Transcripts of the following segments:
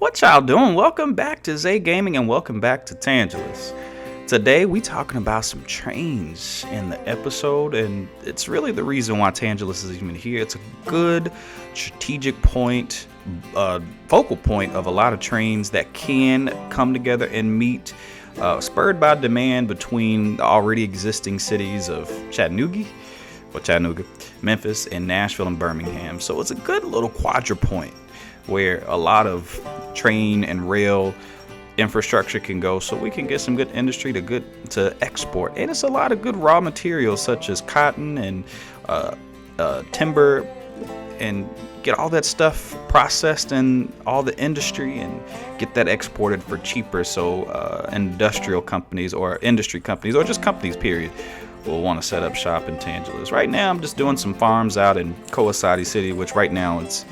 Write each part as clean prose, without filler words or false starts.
What y'all doing? Welcome back to Zay Gaming and welcome back to Tangeles. Today we talking about some trains in the episode, and it's really the reason why Tangeles is even here. It's a good strategic point, focal point of a lot of trains that can come together and meet, spurred by demand between the already existing cities of Chattanooga, Memphis, and Nashville and Birmingham. So it's a good little quadrupoint where a lot of train and rail infrastructure can go, so we can get some good industry to export. And it's a lot of good raw materials such as cotton and timber, and get all that stuff processed in all the industry and get that exported for cheaper, so industrial companies or industry companies or just companies period will want to set up shop in Tangeles. Right now I'm just doing some farms out in Coasati City, which right now it's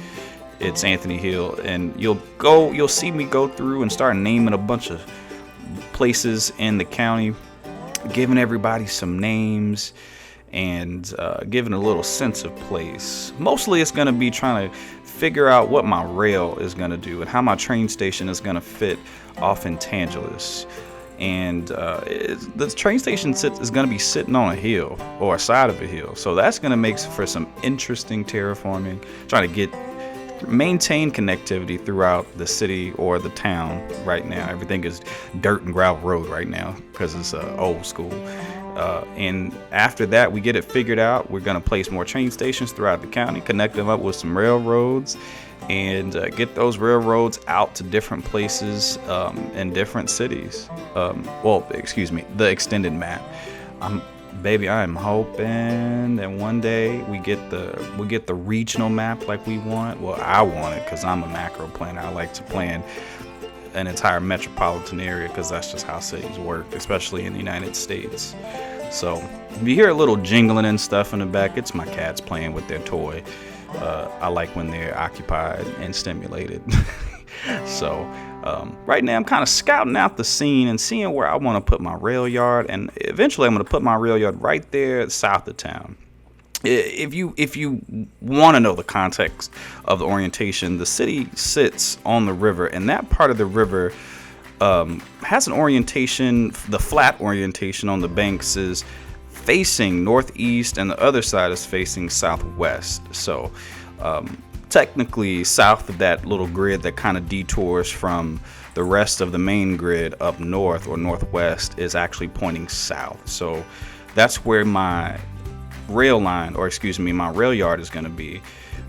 Anthony Hill, and you'll see me go through and start naming a bunch of places in the county, giving everybody some names and giving a little sense of place. Mostly it's going to be trying to figure out what my rail is going to do and how my train station is going to fit off in Tangeles. And the train station is going to be sitting on a hill or a side of a hill, so that's going to make for some interesting terraforming, trying to maintain connectivity throughout the city or the town. Right now everything is dirt and gravel road right now because it's old school, and after that we get it figured out, we're going to place more train stations throughout the county, connect them up with some railroads, and get those railroads out to different places in different cities. The extended map. I am hoping that one day we get the regional map like we want. Well, I want it because I'm a macro planner. I like to plan an entire metropolitan area because that's just how cities work, especially in the United States. So if you hear a little jingling and stuff in the back, it's my cats playing with their toy. I like when they're occupied and stimulated. So right now I'm kind of scouting out the scene and seeing where I want to put my rail yard, and eventually I'm going to put my rail yard right there south of town. If you want to know the context of the orientation, the city sits on the river, and that part of the river has an orientation. The flat orientation on the banks is facing northeast, and the other side is facing southwest. So technically south of that little grid that kind of detours from the rest of the main grid up north or northwest is actually pointing south. So that's where my rail yard is going to be,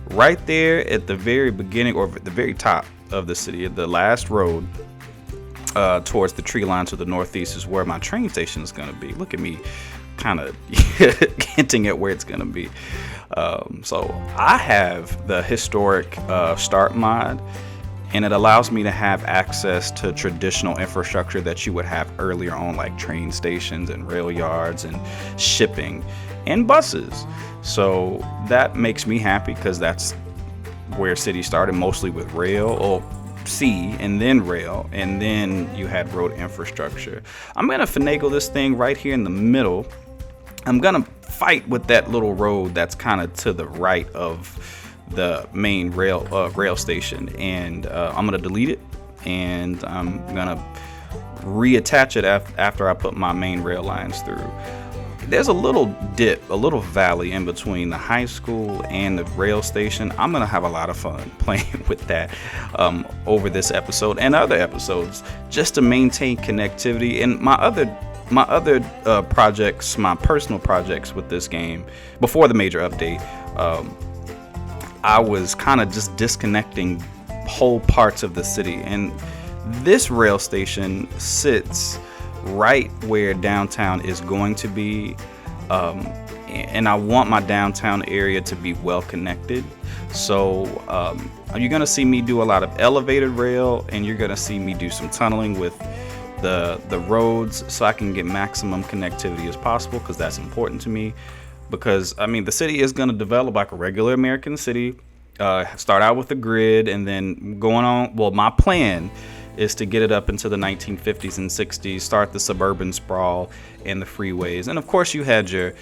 right there at the very beginning or at the very top of the city. The last road towards the tree line to the northeast is where my train station is going to be. Look at me kind of hinting at where it's going to be. So I have the historic start mod, and it allows me to have access to traditional infrastructure that you would have earlier on, like train stations and rail yards and shipping and buses. So that makes me happy because that's where cities started, mostly with rail or sea and then rail, and then you had road infrastructure. I'm going to finagle this thing right here in the middle. I'm going to fight with that little road that's kind of to the right of the main rail station, and I'm going to delete it, and I'm going to reattach it after I put my main rail lines through. There's a little dip, a little valley in between the high school and the rail station. I'm going to have a lot of fun playing with that over this episode and other episodes, just to maintain connectivity. And my other projects, my personal projects with this game, before the major update, I was kind of just disconnecting whole parts of the city, and this rail station sits right where downtown is going to be, and I want my downtown area to be well connected. So you're going to see me do a lot of elevated rail, and you're going to see me do some tunneling with the roads, so I can get maximum connectivity as possible, because that's important to me. Because the city is going to develop like a regular American city, start out with a grid, and then going on. Well, my plan is to get it up into the 1950s and 60s, start the suburban sprawl and the freeways, and of course you had your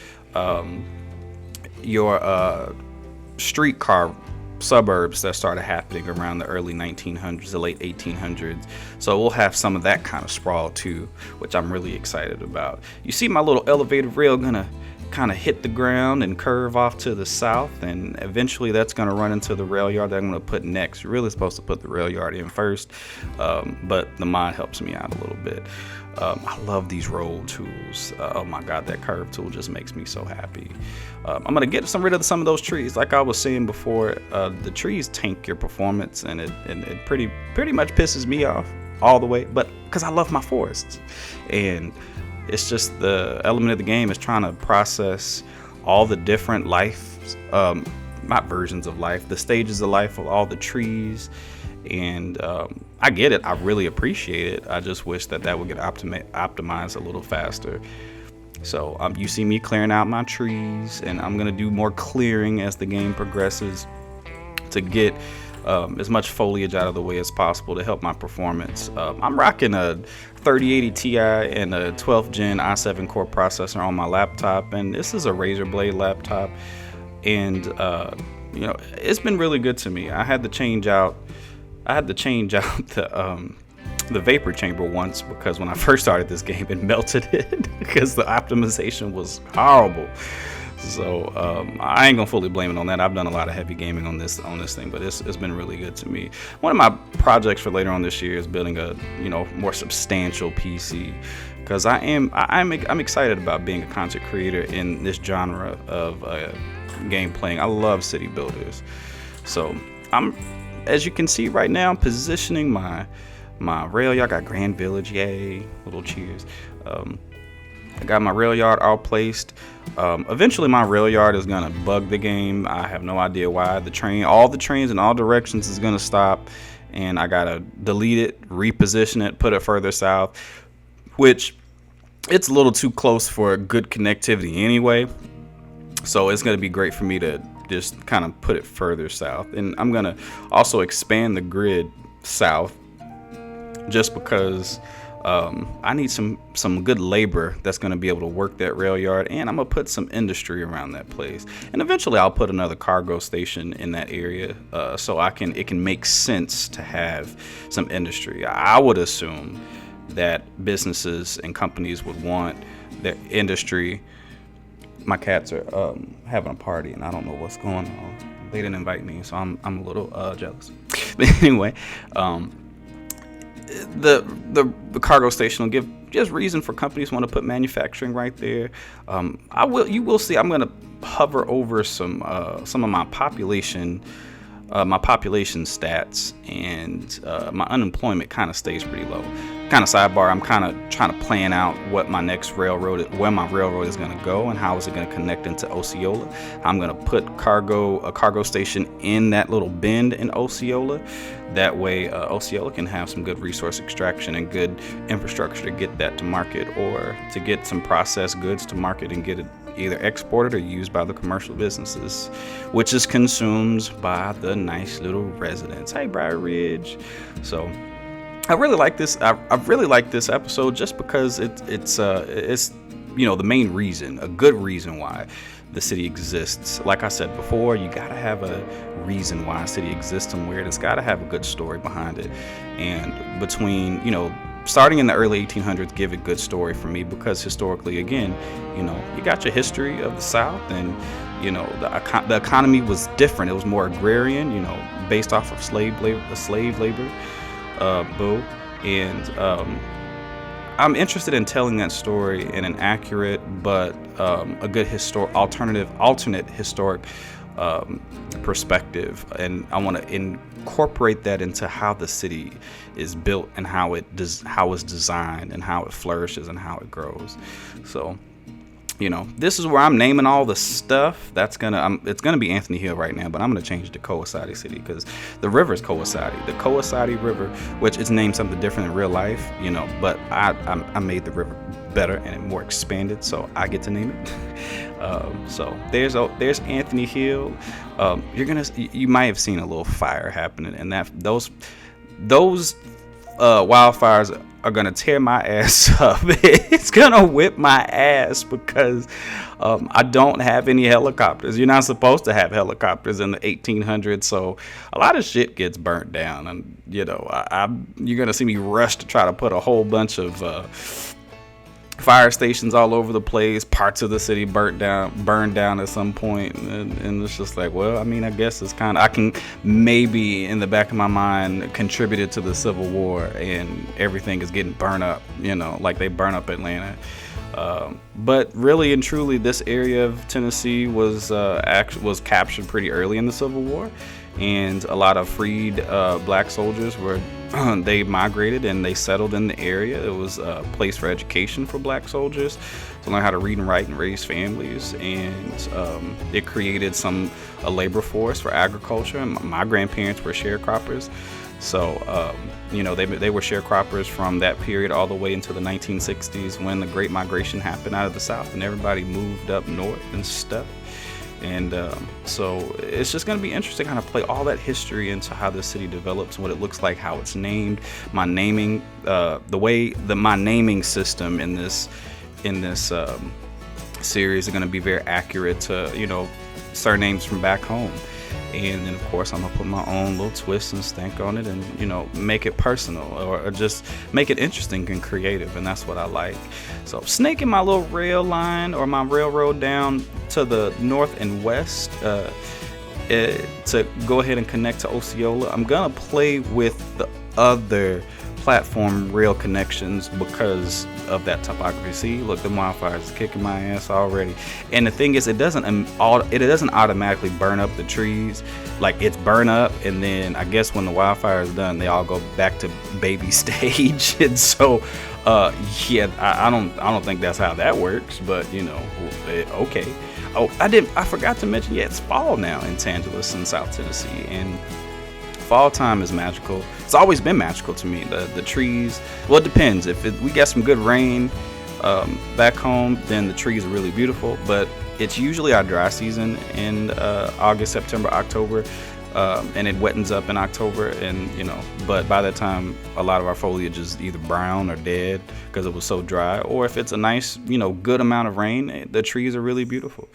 streetcar suburbs that started happening around the early 1900s, the late 1800s. So we'll have some of that kind of sprawl too, which I'm really excited about. You see my little elevated rail gonna kind of hit the ground and curve off to the south, and eventually that's going to run into the rail yard that I'm going to put next. You're really supposed to put the rail yard in first, but the mod helps me out a little bit. I love these roll tools. Oh my god, that curve tool just makes me so happy. I'm going to get rid of some of those trees. Like I was saying before, the trees tank your performance, and it pretty much pisses me off all the way, but because I love my forests. And it's just the element of the game is trying to process all the different life, not versions of life, the stages of life of all the trees. And I get it. I really appreciate it. I just wish that would get optimized a little faster. So you see me clearing out my trees, and I'm going to do more clearing as the game progresses to get as much foliage out of the way as possible to help my performance. I'm rocking a 3080 Ti and a 12th gen i7 core processor on my laptop, and this is a Razer Blade laptop, and it's been really good to me. I had to change out the vapor chamber once, because when I first started this game it melted it because the optimization was horrible. So I ain't gonna fully blame it on that. I've done a lot of heavy gaming on this thing, but it's been really good to me. One of my projects for later on this year is building a more substantial PC, because I'm excited about being a content creator in this genre of game playing. I love city builders. So as you can see right now, I'm positioning my rail yard. I got Grand Village, yay, little cheers. I got my rail yard all placed. Eventually my rail yard is gonna bug the game. I have no idea why. All the trains in all directions is gonna stop, and I gotta delete it, reposition it, put it further south, which it's a little too close for good connectivity anyway. So it's gonna be great for me to just kind of put it further south. And I'm gonna also expand the grid south, just because I need some good labor that's going to be able to work that rail yard, and I'm going to put some industry around that place. And eventually I'll put another cargo station in that area, so it can make sense to have some industry. I would assume that businesses and companies would want their industry. My cats are having a party, and I don't know what's going on. They didn't invite me, so I'm a little jealous. But anyway, the cargo station will give just reason for companies want to put manufacturing right there. You will see I'm going to hover over some of my population stats, and my unemployment kind of stays pretty low. Kind of sidebar, I'm kind of trying to plan out what my next where my railroad is going to go, and how is it going to connect into Osceola. I'm going to put a cargo station in that little bend in Osceola. That way Osceola can have some good resource extraction and good infrastructure to get that to market, or to get some processed goods to market and get it either exported or used by the commercial businesses, which is consumed by the nice little residents. Hey, Briar Ridge. So I really like this. I really like this episode, just because it's the main reason, a good reason why the city exists. Like I said before, you gotta have a reason why a city exists somewhere. It's gotta have a good story behind it. And between starting in the early 1800s, give a good story for me, because historically, again, you got your history of the South, and the economy was different. It was more agrarian, based off of slave labor. And I'm interested in telling that story in an accurate but a good alternate historic perspective, and I want to incorporate that into how the city is built, and how it's designed, and how it flourishes, and how it grows. So this is where I'm naming all the stuff. It's gonna be Anthony Hill right now, but I'm gonna change it to Coasati City, because the river is Coasati. The Coasati River, which is named something different in real life, but I made the river better and more expanded, so I get to name it. So there's Anthony Hill. You might have seen a little fire happening, and those wildfires are gonna tear my ass up. It's gonna whip my ass because I don't have any helicopters. You're not supposed to have helicopters in the 1800s, so a lot of shit gets burnt down, and you're gonna see me rush to try to put a whole bunch of fire stations all over the place. Parts of the city burned down at some point, and it's just like, well, I mean, I guess it's kind of, I can maybe in the back of my mind contributed to the Civil War, and everything is getting burned up, like they burn up Atlanta. But really and truly, this area of Tennessee was captured pretty early in the Civil War, and a lot of freed black soldiers they migrated and they settled in the area. It was a place for education for black soldiers to learn how to read and write and raise families, and it created a labor force for agriculture. And my grandparents were sharecroppers, so they were sharecroppers from that period all the way into the 1960s, when the Great Migration happened out of the South and everybody moved up north and stuff. And so it's just going to be interesting to kind of play all that history into how this city develops, what it looks like, how it's named, my naming, my naming system in this series are going to be very accurate to surnames from back home. And then, of course, I'm going to put my own little twist and stank on it and, make it personal or just make it interesting and creative. And that's what I like. So snaking my little rail line or my railroad down to the north and west to go ahead and connect to Osceola, I'm going to play with the other platform rail connections because of that topography. See, look, the wildfires is kicking my ass already. And the thing is, it doesn't automatically burn up the trees. Like, it's burn up, and then I guess when the wildfire is done, they all go back to baby stage. And so I don't think that's how that works, but okay. Oh, I forgot to mention, it's fall now in Tangeles in South Tennessee, and fall time is magical. It's always been magical to me. The trees, well, it depends. If we get some good rain back home, then the trees are really beautiful. But it's usually our dry season in August, September, October, and it wettens up in October. And but by that time, a lot of our foliage is either brown or dead because it was so dry. Or if it's a nice, good amount of rain, the trees are really beautiful.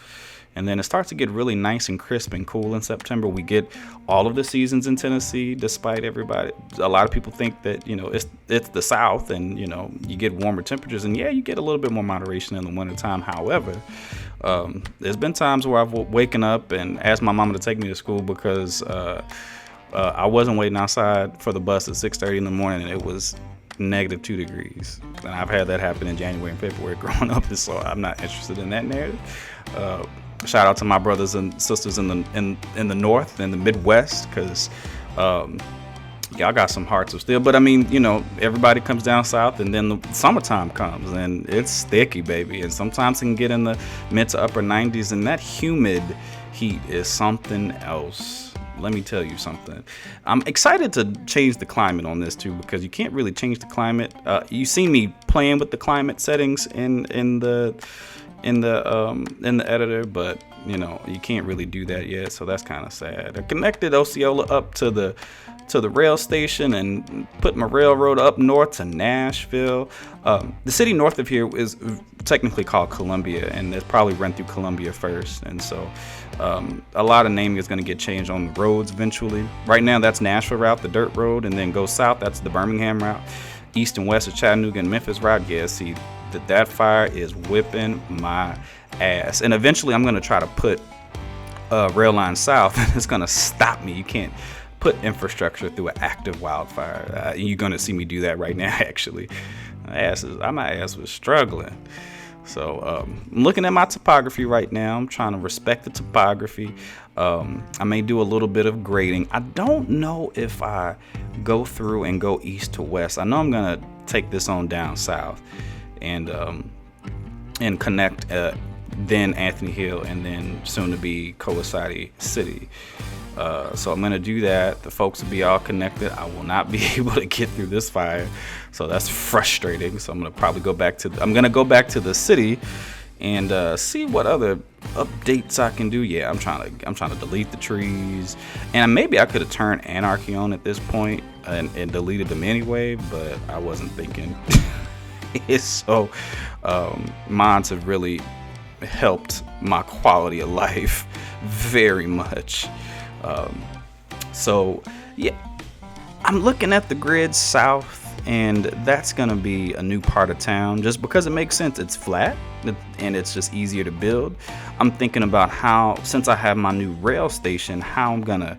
And then it starts to get really nice and crisp and cool in September. We get all of the seasons in Tennessee, despite everybody. A lot of people think that, it's the South and, you get warmer temperatures. And yeah, you get a little bit more moderation in the wintertime. However, there's been times where I've waken up and asked my mama to take me to school because I wasn't waiting outside for the bus at 6:30 in the morning, and it was -2 degrees. And I've had that happen in January and February growing up, and so I'm not interested in that narrative. Shout out to my brothers and sisters in the North and the Midwest, because y'all got some hearts of steel. But I mean, everybody comes down south, and then the summertime comes, and it's sticky, baby. And sometimes it can get in the mid to upper 90s, and that humid heat is something else. Let me tell you something. I'm excited to change the climate on this too, because you can't really change the climate. You see me playing with the climate settings in the editor, but you can't really do that yet, so that's kind of sad. I connected Osceola up to the rail station and put my railroad up north to Nashville. The city north of here is technically called Columbia, and it's probably run through Columbia first, and so a lot of naming is going to get changed on the roads eventually. Right now, that's Nashville route, the dirt road, and then go south, that's the Birmingham route. East and west is Chattanooga and Memphis route. Yeah, see, that fire is whipping my ass, and eventually I'm going to try to put rail line south, and it's going to stop me. You can't put infrastructure through an active wildfire. You're going to see me do that right now, actually. My ass was struggling. So I'm looking at my topography right now. I'm trying to respect the topography. I may do a little bit of grading. I don't know if I go through and go east to west. I know I'm going to take this on down south and connect then Anthony Hill and then soon to be Coasati City. So I'm going to do that. The folks will be all connected. I will not be able to get through this fire. So that's frustrating. So I'm going to probably go back to the city and see what other updates I can do. Yeah, I'm trying to delete the trees, and maybe I could have turned anarchy on at this point and deleted them anyway, but I wasn't thinking. So mods have really helped my quality of life very much. So yeah, I'm looking at the grid south, and that's gonna be a new part of town just because it makes sense. It's flat and it's just easier to build. I'm thinking about how, since I have my new rail station, how I'm gonna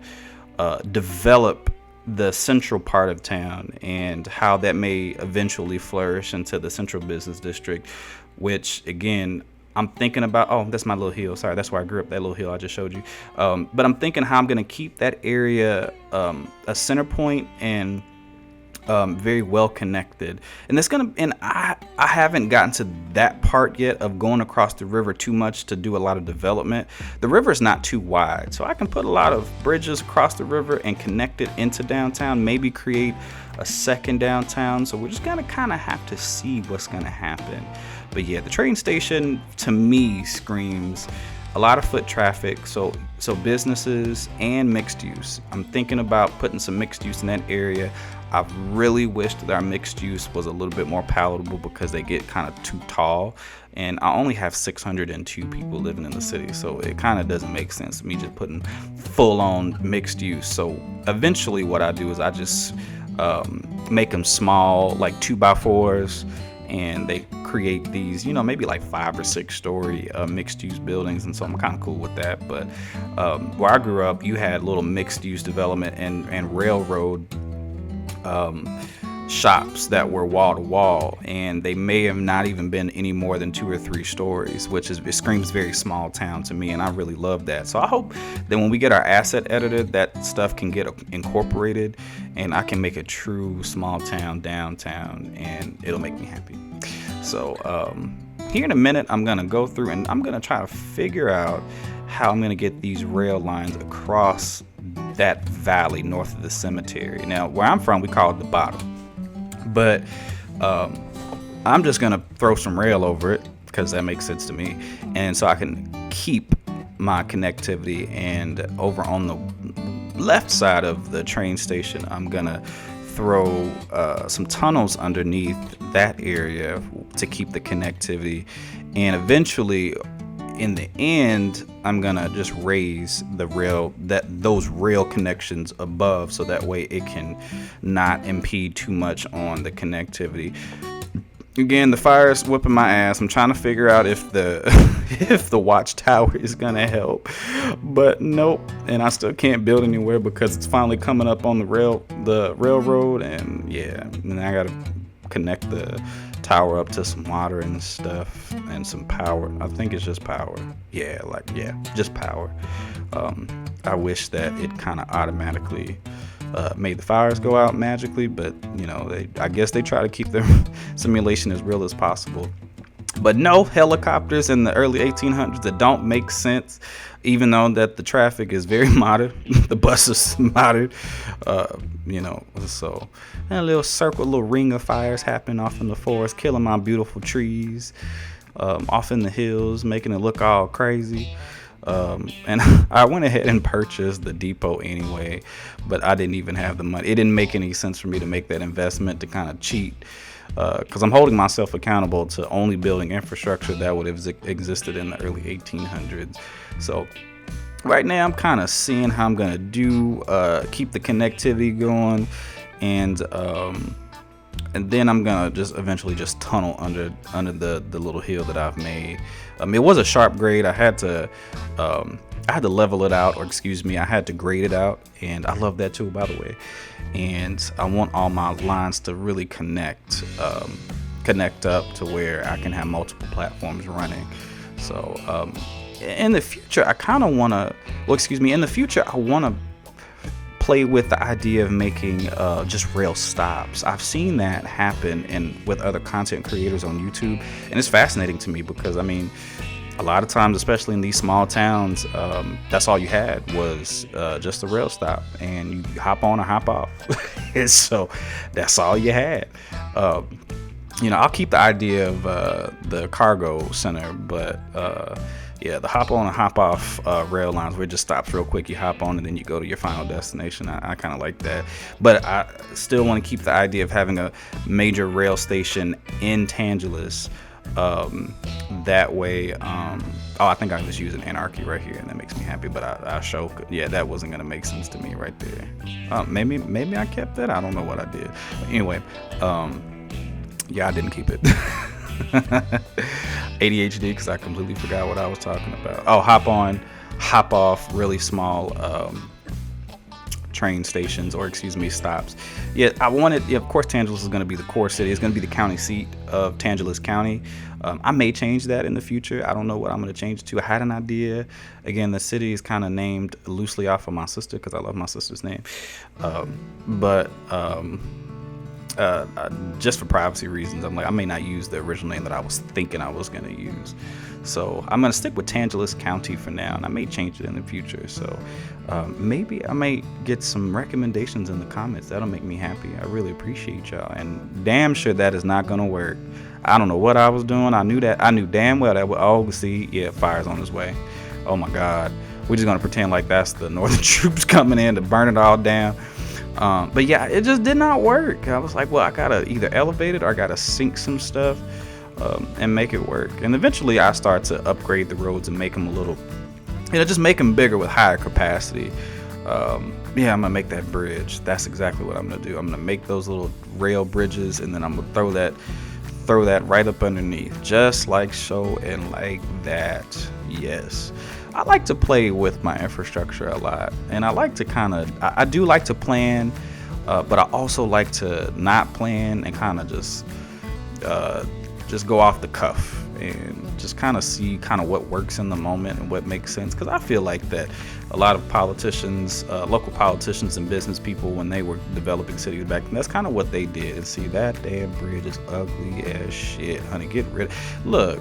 develop the central part of town and how that may eventually flourish into the central business district, which again, I'm thinking about. Oh, that's my little hill. Sorry, that's where I grew up, that little hill I just showed you. But I'm thinking how I'm going to keep that area a center point and very well connected. And that's gonna. And I haven't gotten to that part yet of going across the river too much to do a lot of development. The river is not too wide, so I can put a lot of bridges across the river and connect it into downtown. Maybe create a second downtown. So we're just gonna kind of have to see what's gonna happen. But yeah, the train station to me screams a lot of foot traffic, so businesses and mixed use. I'm thinking about putting some mixed use in that area. I really wish that our mixed use was a little bit more palatable because they get kind of too tall, and I only have 602 people living in the city, so it kind of doesn't make sense to me just putting full on mixed use. So eventually what I do is I just make them small, like 2x4s, and they create these, maybe like 5 or 6 story mixed use buildings, and so I'm kind of cool with that. But where I grew up, you had little mixed use development and railroad shops that were wall to wall, and they may have not even been any more than 2 or 3 stories, which it screams very small town to me, and I really love that. So I hope that when we get our asset editor, that stuff can get incorporated and I can make a true small town downtown, and it'll make me happy. So here in a minute, I'm gonna go through and I'm gonna try to figure out how I'm gonna get these rail lines across that valley north of the cemetery. Now, where I'm from, we call it the bottom, but I'm just gonna throw some rail over it because that makes sense to me, and so I can keep my connectivity. And over on the left side of the train station, I'm gonna throw some tunnels underneath that area to keep the connectivity, and eventually in the end I'm gonna just raise those rail connections above, so that way it can not impede too much on the connectivity. Again, the fire is whipping my ass. I'm trying to figure out if the if the watchtower is gonna help, but nope. And I still can't build anywhere because it's finally coming up on the railroad, and yeah, and I gotta connect the tower up to some water and stuff and some power. I think it's just power. Yeah, just power. I wish that it kind of automatically made the fires go out magically, but I guess they try to keep their simulation as real as possible. But no helicopters in the early 1800s, that don't make sense, even though that the traffic is very modern. The bus is modern, so and a little ring of fires happening off in the forest, killing my beautiful trees off in the hills, making it look all crazy. And I went ahead and purchased the depot anyway, but I didn't even have the money. It didn't make any sense for me to make that investment to kind of cheat, because I'm holding myself accountable to only building infrastructure that would have existed in the early 1800s. So right now I'm kind of seeing how I'm gonna do keep the connectivity going, and then I'm gonna just eventually just tunnel under the little hill that I've made. It was a sharp grade. I had to level it out, or I had to grade it out, and I love that too, by the way. And I want all my lines to really connect up to where I can have multiple platforms running. So in the future, in the future, I want to play with the idea of making just rail stops. I've seen that happen with other content creators on YouTube, and it's fascinating to me because a lot of times, especially in these small towns, that's all you had was just a rail stop, and you hop on or hop off. And so that's all you had. I'll keep the idea of the cargo center, but yeah, the hop on and hop off rail lines where it just stops real quick. You hop on and then you go to your final destination. I kind of like that, but I still want to keep the idea of having a major rail station in Tangeles. That way, I think I'm just using anarchy right here, and that makes me happy. But I show, yeah, that wasn't gonna make sense to me right there. Maybe I kept that. I don't know what I did. But anyway, yeah, I didn't keep it. ADHD, because I completely forgot what I was talking about. Oh, hop on, hop off, really small train stations, or excuse me, stops. Yeah, of course, Tangeles is going to be the core city. It's going to be the county seat of Tangeles County. I may change that in the future. I don't know what I'm going to change it to. I had an idea. Again, the city is kind of named loosely off of my sister, because I love my sister's name. But just for privacy reasons, I may not use the original name that I was thinking I was going to use. So I'm going to stick with Tangeles County for now, and I may change it in the future. So maybe I may get some recommendations in the comments. That'll make me happy. I really appreciate y'all. And damn sure that is not going to work. I don't know what I was doing. I knew damn well that would see, yeah, fire's on its way. Oh my God. We're just going to pretend like that's the Northern troops coming in to burn it all down. But yeah, it just did not work. I was like, well, I gotta either elevate it or I gotta sink some stuff and make it work. And eventually I start to upgrade the roads and make them a little, just make them bigger with higher capacity. Yeah, I'm gonna make that bridge. That's exactly what I'm gonna do. I'm gonna make those little rail bridges, and then I'm gonna throw that right up underneath, just like so, and like that. Yes. I like to play with my infrastructure a lot, and I like to I do like to plan, but I also like to not plan and kind of just go off the cuff and just kind of see what works in the moment and what makes sense. Because I feel like that a lot of politicians, local politicians and business people, when they were developing cities back then, that's kind of what they did. And see, that damn bridge is ugly as shit, honey. Get rid of. Look,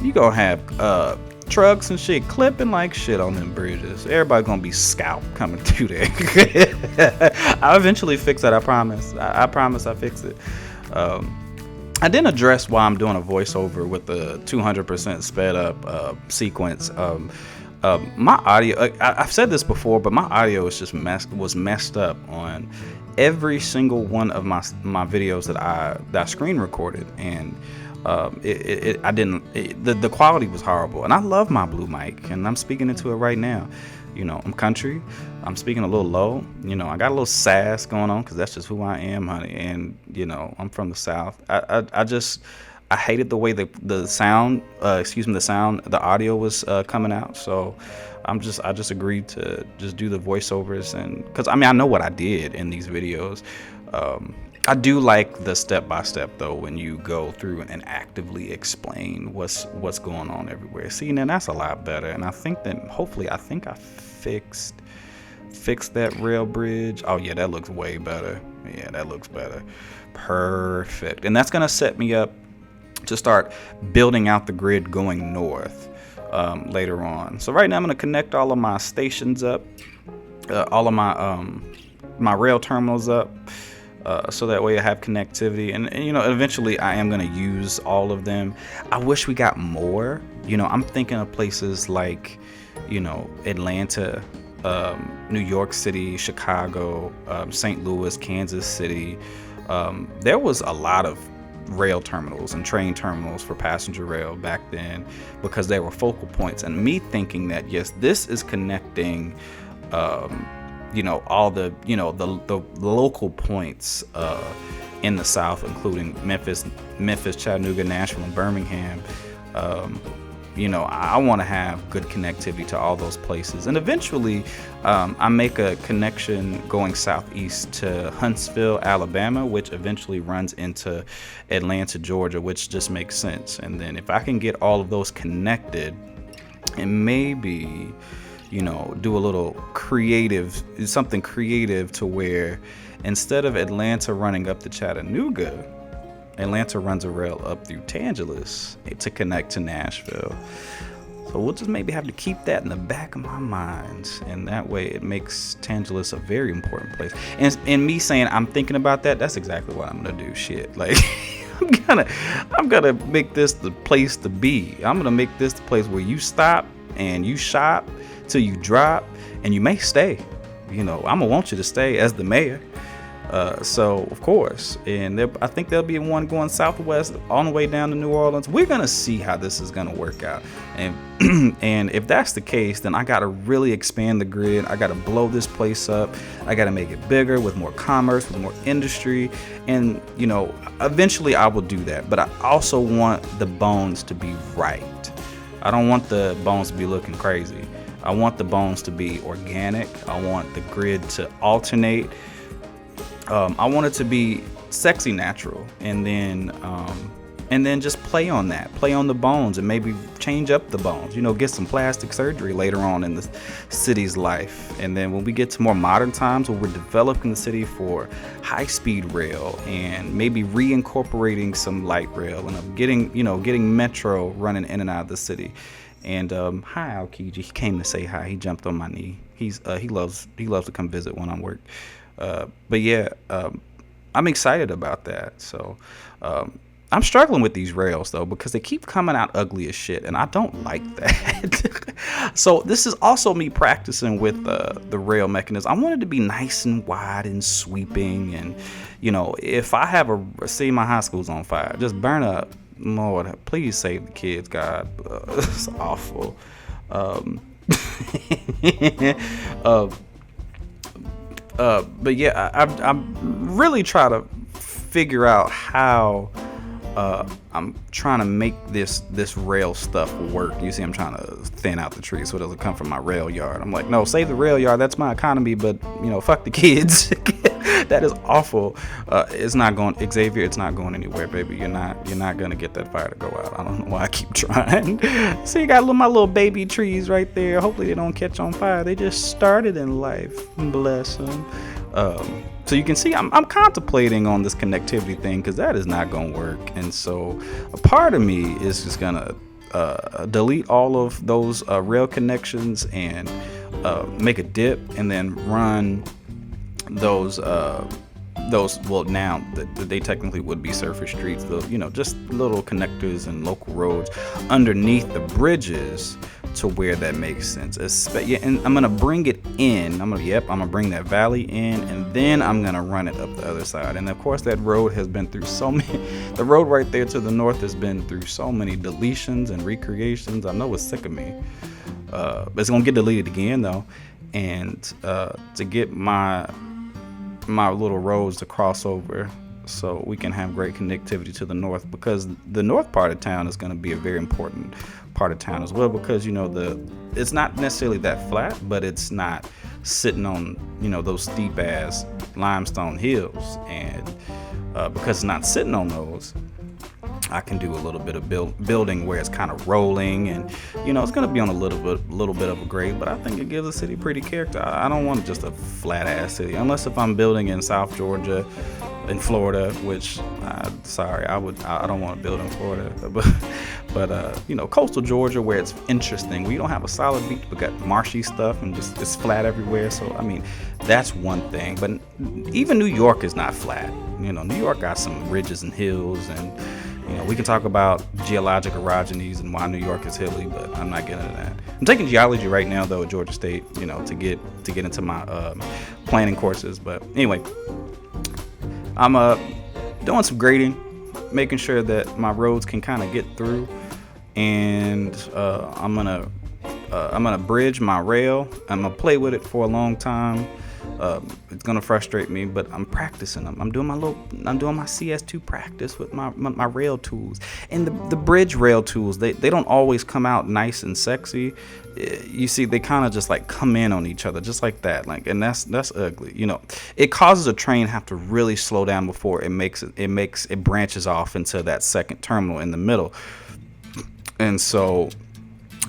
you gonna have trucks and shit clipping like shit on them bridges. Everybody gonna be scalped coming through there. I'll eventually fix that. I promise. I promise I fix it. I didn't address why I'm doing a voiceover with the 200% sped up sequence. My audio, I've said this before, but my audio is just messed up on every single one of my videos that I screen recorded, and the quality was horrible. And I love my blue mic, and I'm speaking into it right now. I'm country. I'm speaking a little low. I got a little sass going on because that's just who I am, honey. And I'm from the South. I hated the way the sound, the audio was coming out. So I just agreed to just do the voiceovers, and because I know what I did in these videos. I do like the step-by-step though, when you go through and actively explain what's going on everywhere. See, now that's a lot better, and I think I fixed that rail bridge. Oh yeah, that looks way better. Yeah, that looks better. Perfect. And that's gonna set me up to start building out the grid going north later on. So right now I'm gonna connect all of my stations up, all of my rail terminals up. So that way I have connectivity, and eventually I am going to use all of them. I wish we got more. I'm thinking of places like Atlanta, New York City, Chicago, St. Louis, Kansas City. There was a lot of rail terminals and train terminals for passenger rail back then, because they were focal points, and me thinking that yes, this is connecting all the local points in the South, including Memphis, Chattanooga, Nashville, and Birmingham. I want to have good connectivity to all those places, and eventually I make a connection going southeast to Huntsville, Alabama, which eventually runs into Atlanta, Georgia, which just makes sense. And then if I can get all of those connected, and maybe do a little something creative to where instead of Atlanta running up to Chattanooga, Atlanta runs a rail up through Tangeles to connect to Nashville. So we'll just maybe have to keep that in the back of my mind, and that way it makes Tangeles a very important place. And me saying I'm thinking about that, that's exactly what I'm gonna do. Shit, like I'm gonna make this the place to be. I'm gonna make this the place where you stop and you shop till you drop, and you may stay. I'm gonna want you to stay as the mayor. So of course, and I think there'll be one going southwest on the way down to New Orleans. We're gonna see how this is gonna work out, and and if that's the case, then I gotta really expand the grid. I gotta blow this place up. I gotta make it bigger with more commerce, with more industry, and eventually I will do that. But I also want the bones to be right. I don't want the bones to be looking crazy. I want the bones to be organic. I want the grid to alternate. I want it to be sexy natural, and then just play on that, play on the bones, and maybe change up the bones, get some plastic surgery later on in the city's life. And then when we get to more modern times, where we're developing the city for high-speed rail and maybe reincorporating some light rail, and getting metro running in and out of the city. And hi, Alkiji. He came to say hi. He jumped on my knee. He loves to come visit when I'm work. But yeah, I'm excited about that. So I'm struggling with these rails though, because they keep coming out ugly as shit, and I don't like that. So this is also me practicing with the rail mechanism. I want it to be nice and wide and sweeping, and if I have say my high school's on fire, just burn up. Lord, please save the kids, God. It's awful. But yeah, I'm really trying to figure out how I'm trying to make this rail stuff work. You see, I'm trying to thin out the tree so it doesn't come from my rail yard. I'm like, no, save the rail yard. That's my economy, but fuck the kids. That is awful. It's not going, Xavier. It's not going anywhere, baby. You're not gonna get that fire to go out. I don't know why I keep trying. See, you got my little baby trees right there. Hopefully they don't catch on fire. They just started in life. Bless them. So you can see I'm contemplating on this connectivity thing, because that is not gonna work. And so a part of me is just gonna delete all of those rail connections and make a dip, and then run those well, now they technically would be surface streets, just little connectors and local roads underneath the bridges to where that makes sense. And I'm gonna bring it in. I'm gonna bring that valley in, and then I'm gonna run it up the other side. And of course, that road has been through so many. The road right there to the north has been through so many deletions and recreations. I know it's sick of me, but it's gonna get deleted again though. And to get my little roads to cross over, so we can have great connectivity to the north, because the north part of town is going to be a very important part of town as well, because it's not necessarily that flat, but it's not sitting on those steep ass limestone hills, and because it's not sitting on those, I can do a little bit of building where it's kind of rolling, and it's going to be on a little bit of a grade, but I think it gives the city pretty character. I don't want just a flat ass city, unless if I'm building in South Georgia, in Florida, which I don't want to build in Florida, but coastal Georgia, where it's interesting, where you don't have a solid beach but got marshy stuff and just it's flat everywhere. So I mean, that's one thing. But even New York is not flat. New York got some ridges and hills, and we can talk about geologic orogenies and why New York is hilly, but I'm not getting into that. I'm taking geology right now though at Georgia State, to get into my planning courses. But anyway, I'm doing some grading, making sure that my roads can kind of get through, and I'm gonna bridge my rail. I'm gonna play with it for a long time. It's gonna frustrate me, but I'm practicing them. I'm doing my CS2 practice with my rail tools, and the bridge rail tools. They don't always come out nice and sexy. You see, they kind of just like come in on each other, just like that. And that's ugly. It causes a train have to really slow down before it branches off into that second terminal in the middle. And so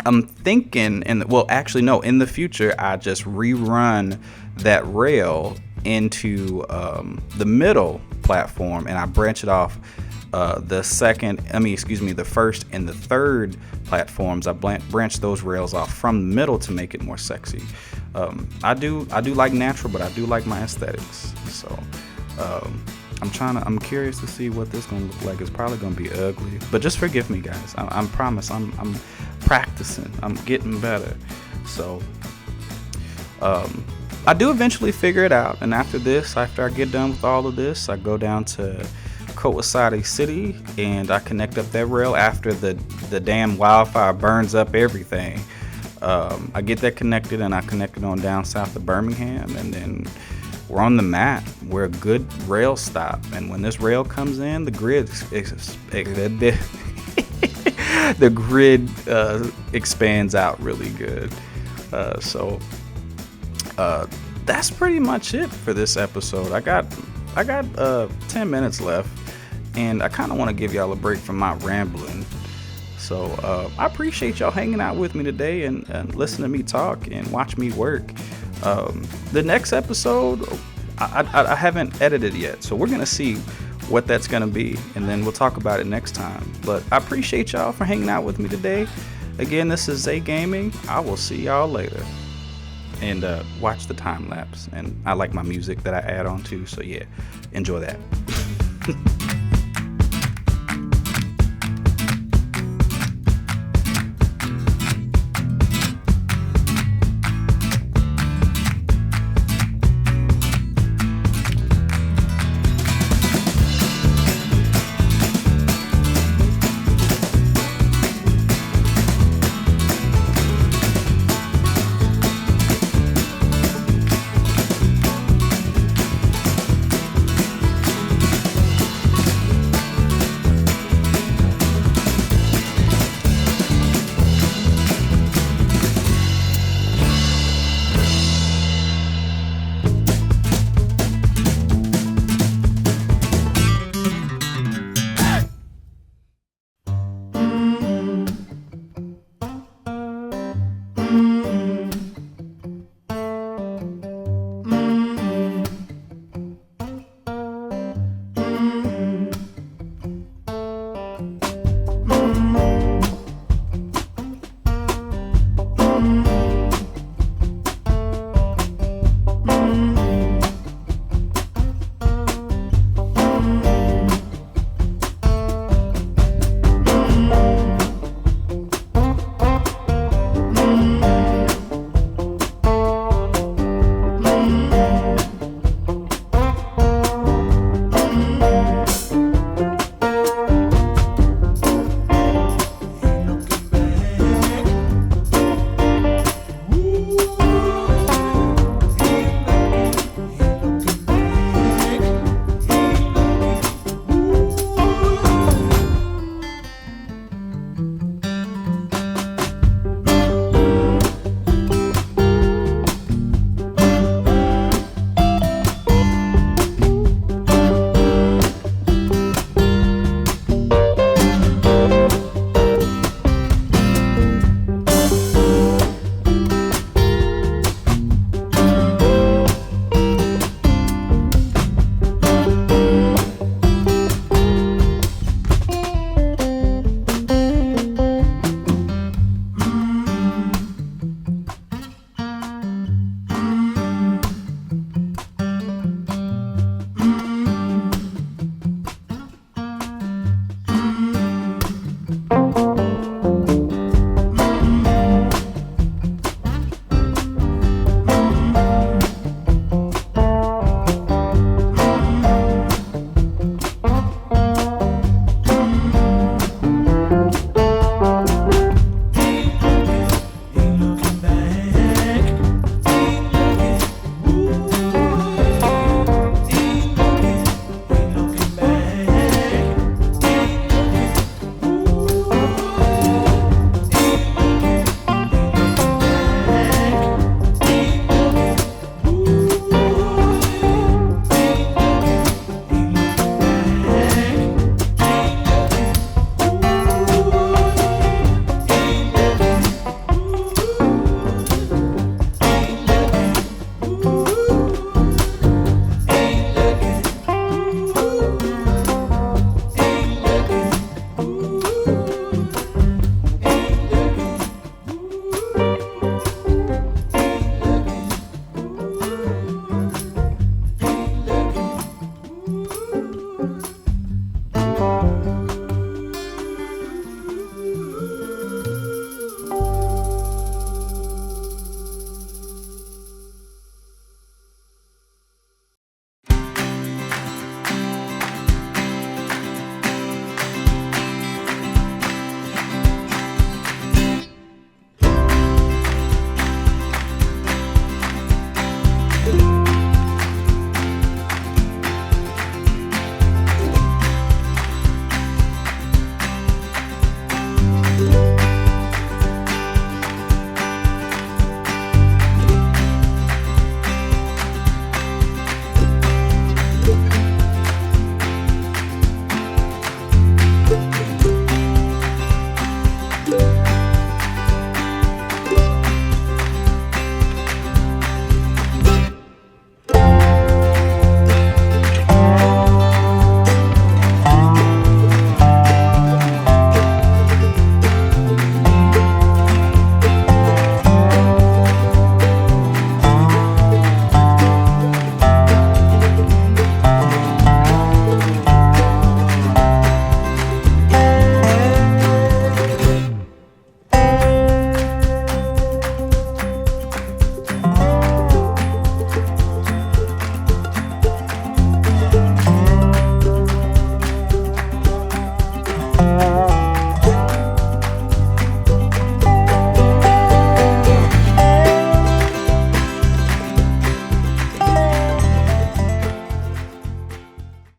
I'm thinking, in the future, I just rerun that rail into the middle platform, and I branch it off the first and the third platforms. I branch those rails off from the middle to make it more sexy. I do like natural, but I do like my aesthetics. So I'm curious to see what this gonna look like. It's probably gonna be ugly, but just forgive me, guys. I'm promise. I'm practicing. I'm getting better. So, I do eventually figure it out. And after I get done with all of this, I go down to Kawasaki City and I connect up that rail after the damn wildfire burns up everything. I get that connected and I connect it on down south of Birmingham, and then we're on the map. We're a good rail stop, and when this rail comes in, the grid expands out really good. So that's pretty much it for this episode. I got 10 minutes left, and I kind of want to give y'all a break from my rambling. So I appreciate y'all hanging out with me today and listening to me talk and watch me work. The next episode, I haven't edited yet, so we're gonna see what that's gonna be, and then we'll talk about it next time. But I appreciate y'all for hanging out with me today. Again, this is Zay Gaming. I will see y'all later. And watch the time lapse. And I like my music that I add on too, so yeah, enjoy that.